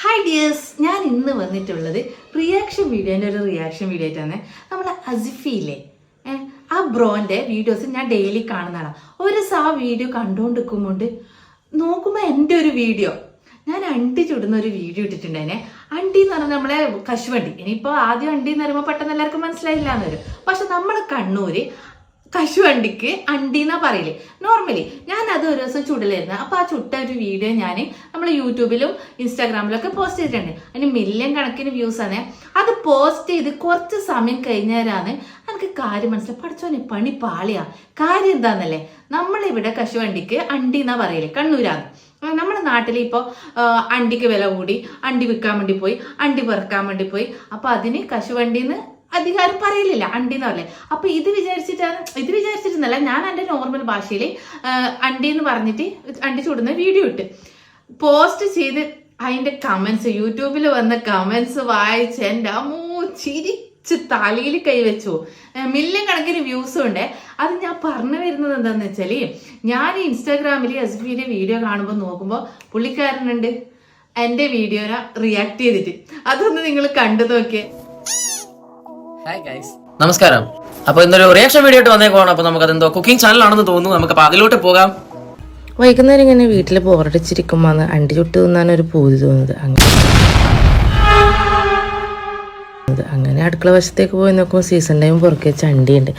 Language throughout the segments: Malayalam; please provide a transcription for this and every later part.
ഹായ് ഡിയേഴ്സ്, ഞാൻ ഇന്ന് വന്നിട്ടുള്ളത് റിയാക്ഷൻ വീഡിയോ ആയിട്ടാണ്. നമ്മളെ അസിഫിയിലെ ആ ബ്രോൻ്റെ വീഡിയോസ് ഞാൻ ഡെയിലി കാണുന്നതാണ്. ഒരു ദിവസം ആ വീഡിയോ കണ്ടുകൊണ്ടിരിക്കുമ്പോണ്ട് നോക്കുമ്പോൾ എൻ്റെ ഒരു വീഡിയോ ഞാൻ അണ്ടി ചുടുന്ന ഒരു വീഡിയോ ഇട്ടിട്ടുണ്ടേനെ. അണ്ടി എന്ന് പറഞ്ഞാൽ നമ്മളെ കശുവണ്ടി. ഇനിയിപ്പോൾ ആദ്യം അണ്ടി എന്ന് പറയുമ്പോൾ പെട്ടെന്ന് എല്ലാവർക്കും മനസ്സിലായില്ല എന്ന് വരും. പക്ഷെ നമ്മൾ കണ്ണൂര് കശുവണ്ടിക്ക് അണ്ടി എന്നാ പറയില്ലേ നോർമലി. ഞാൻ അത് ഒരു ദിവസം ചുടലായിരുന്നു. അപ്പോൾ ആ ചുട്ട ഒരു വീഡിയോ ഞാൻ നമ്മൾ യൂട്യൂബിലും ഇൻസ്റ്റാഗ്രാമിലൊക്കെ പോസ്റ്റ് ചെയ്തിട്ടുണ്ട്. അതിന് മില്യൺ കണക്കിന് വ്യൂസ് ആണ്. അത് പോസ്റ്റ് ചെയ്ത് കുറച്ച് സമയം കഴിഞ്ഞാലാണ് എനിക്ക് കാര്യം മനസ്സിലായി. പഠിച്ചോനെ പണി പാളിയാ. കാര്യം എന്താന്നല്ലേ, നമ്മളിവിടെ കശുവണ്ടിക്ക് അണ്ടി എന്നാ പറയില്ലേ, കണ്ണൂരാണ്. നമ്മുടെ നാട്ടിൽ ഇപ്പോൾ അണ്ടിക്ക് വില കൂടി, അണ്ടി വിൽക്കാൻ വേണ്ടി പോയി, അണ്ടി പെറുക്കാൻ വേണ്ടി പോയി. അപ്പോൾ അതിന് കശുവണ്ടിന്ന് അധികാരം പറയലില്ല, അണ്ടി എന്ന് പറയല്ലേ. അപ്പൊ ഇത് വിചാരിച്ചിരുന്നല്ല, ഞാൻ എൻ്റെ നോർമൽ ഭാഷയിൽ അണ്ടി എന്ന് പറഞ്ഞിട്ട് അണ്ടി ചുടുന്ന വീഡിയോ ഇട്ട് പോസ്റ്റ് ചെയ്ത് അതിന്റെ കമന്റ്സ്, യൂട്യൂബിൽ വന്ന കമന്റ്സ് വായിച്ച് എൻ്റെ ചിരിച്ച് തലയിൽ കൈവച്ചു. മില്യൺ കണക്കിന് വ്യൂസും ഉണ്ട്. അത് ഞാൻ പറഞ്ഞു വരുന്നത് എന്താന്ന് വെച്ചാല്, ഞാൻ ഇൻസ്റ്റാഗ്രാമിൽ എസ്ബിയുടെ വീഡിയോ കാണുമ്പോൾ നോക്കുമ്പോൾ പുള്ളിക്കാരനുണ്ട് എൻ്റെ വീഡിയോനെ റിയാക്ട് ചെയ്തിട്ട്. അതൊന്ന് നിങ്ങൾ കണ്ടു നോക്കിയേ. ഹായ് ഗൈസ്, നമസ്കാരം. അപ്പൊ ഇന്നൊരു റിയാക്ഷൻ വീഡിയോ ആയിട്ട് വന്നേക്കുവാണ്. അപ്പൊ നമുക്ക് അതെന്തോ കുക്കിംഗ് ചാനലാണെന്ന് തോന്നുന്നു. നമുക്ക് അപ്പൊ അതിലോട്ട് പോകാം. വൈകുന്നേരം ഇങ്ങനെ വീട്ടിൽ ബോറടിച്ചിരിക്കുമ്പോൾ അണ്ടി ചുട്ട് തിന്നാനൊരു പൂതി തോന്നുന്നത്. അങ്ങനെ അടുക്കള വശത്തേക്ക് പോയി നോക്കുമ്പോൾ സീസൺ ടൈം പുറക്കെ ചണ്ടിയുണ്ട്.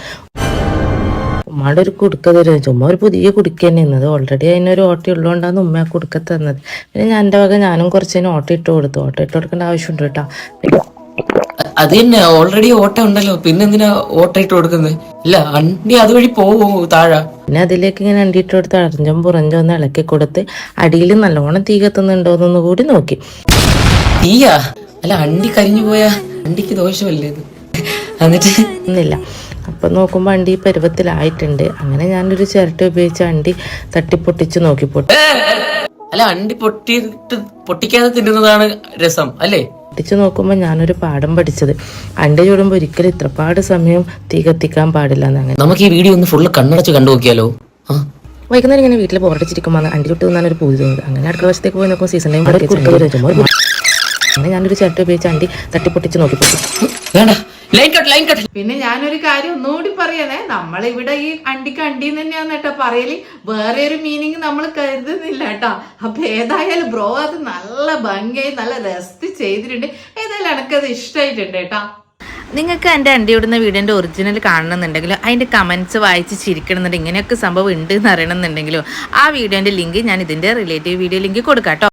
ഉമ്മയുടെ ഒരു കുടുക്ക തരുന്നത്, ചുമ്മാ ഒരു പുതിയ കുടുക്ക തന്നെ ഇന്നത്. ഓൾറെഡി അതിനൊരു ഓട്ട ഉള്ളതുകൊണ്ടാണ് ഉമ്മ ആ കുടുക്ക തന്നത്. പിന്നെ ഞാൻ എൻ്റെ വക ഞാനും കുറച്ചതിന് ഓട്ട ഇട്ട് കൊടുത്തു. ഓട്ട ഇട്ട് കൊടുക്കേണ്ട ആവശ്യമുണ്ട് കേട്ടോ. അത് തന്നെ, ഓൾറെഡി ഓട്ട ഉണ്ടല്ലോ, പിന്നെ എന്തിനാ ഓട്ട ഇട്ട് കൊടുക്കുന്നത്? ഇല്ല, അണ്ടി അതുവഴി പോവും താഴെ. പിന്നെ അതിലേക്ക് ഇങ്ങനെ അണ്ടി ഇട്ട് കൊടുത്ത് അടഞ്ചും പുറഞ്ചും ഒന്ന് ഇളക്കി കൊടുത്ത് അടിയിൽ നല്ലോണം തീ കത്തുന്നുണ്ടോന്നൊന്ന് കൂടി നോക്കി. തീയാ? അല്ല, അണ്ടി കരിഞ്ഞു പോയാ അണ്ടിക്ക് ദോഷമല്ലേ ഇത്? എന്നിട്ട് ഒന്നില്ല. അപ്പൊ നോക്കുമ്പോ അണ്ടി പരുവത്തിലായിട്ടുണ്ട്. അങ്ങനെ ഞാനൊരു ചിരട്ട ഉപയോഗിച്ച് അണ്ടി തട്ടിപ്പൊട്ടിച്ച് നോക്കി. അല്ല, അണ്ടി പൊട്ടിക്കാതെ തിന്നുന്നതാണ് രസം അല്ലേ? പൊട്ടിച്ച് നോക്കുമ്പോൾ ഞാനൊരു പാഠം പഠിച്ചത്, അണ്ടി ചൂടുമ്പോൾ ഒരിക്കലും ഇത്രപാട് സമയം തീ കത്തിക്കാൻ പാടില്ല എന്നങ്ങനെ. നമുക്ക് ഈ വീഡിയോ ഒന്ന് ഫുള്ള് കണ്ണടച്ച് കണ്ടു നോക്കിയാലോ? വൈകുന്നേരം ഇങ്ങനെ വീട്ടിൽ ബോറടിച്ചിരിക്കുമ്പോൾ അണ്ടി ചുട്ട് തിന്നാനൊരു പൂതി തോന്നുന്നത്. അങ്ങനെ അടുക്കള വശത്തേക്ക് പോയി നോക്കുമ്പോൾ സീസൺ ടൈം അങ്ങനെ ഞാനൊരു ചിരട്ട ഉപയോഗിച്ച് അണ്ടി തട്ടിപ്പൊട്ടിച്ച് നോക്കി. പിന്നെ ഞാനൊരു കാര്യം ഒന്നുകൂടി പറയണേ, നമ്മളിവിടെ ഈ അണ്ടിക്ക് അണ്ടി തന്നെയാന്ന് കേട്ടോ പറയല്. വേറെ ഒരു മീനിങ് നമ്മൾ കരുതുന്നില്ല കേട്ടോ. അപ്പൊ ഏതായാലും ബ്രോ അത് നല്ല ഭംഗിയായി നല്ല രസത്തിൽ ചെയ്തിട്ടുണ്ട്. ഏതായാലും എനിക്കത് ഇഷ്ടമായിട്ടുണ്ട് കേട്ടോ. നിങ്ങൾക്ക് എൻ്റെ അണ്ടി ഇടുന്ന വീഡിയോൻ്റെ ഒറിജിനൽ കാണണമെന്നുണ്ടെങ്കിലും അതിൻ്റെ കമൻറ്റ്സ് വായിച്ച് ചിരിക്കണമെന്നുണ്ടെങ്കിൽ ഇങ്ങനെയൊക്കെ സംഭവം ഉണ്ട് എന്ന് അറിയണമെന്നുണ്ടെങ്കിലും ആ വീഡിയോൻ്റെ ലിങ്ക് ഞാൻ ഇതിൻ്റെ റിലേറ്റീവ് വീഡിയോ ലിങ്ക് കൊടുക്കാം കേട്ടോ.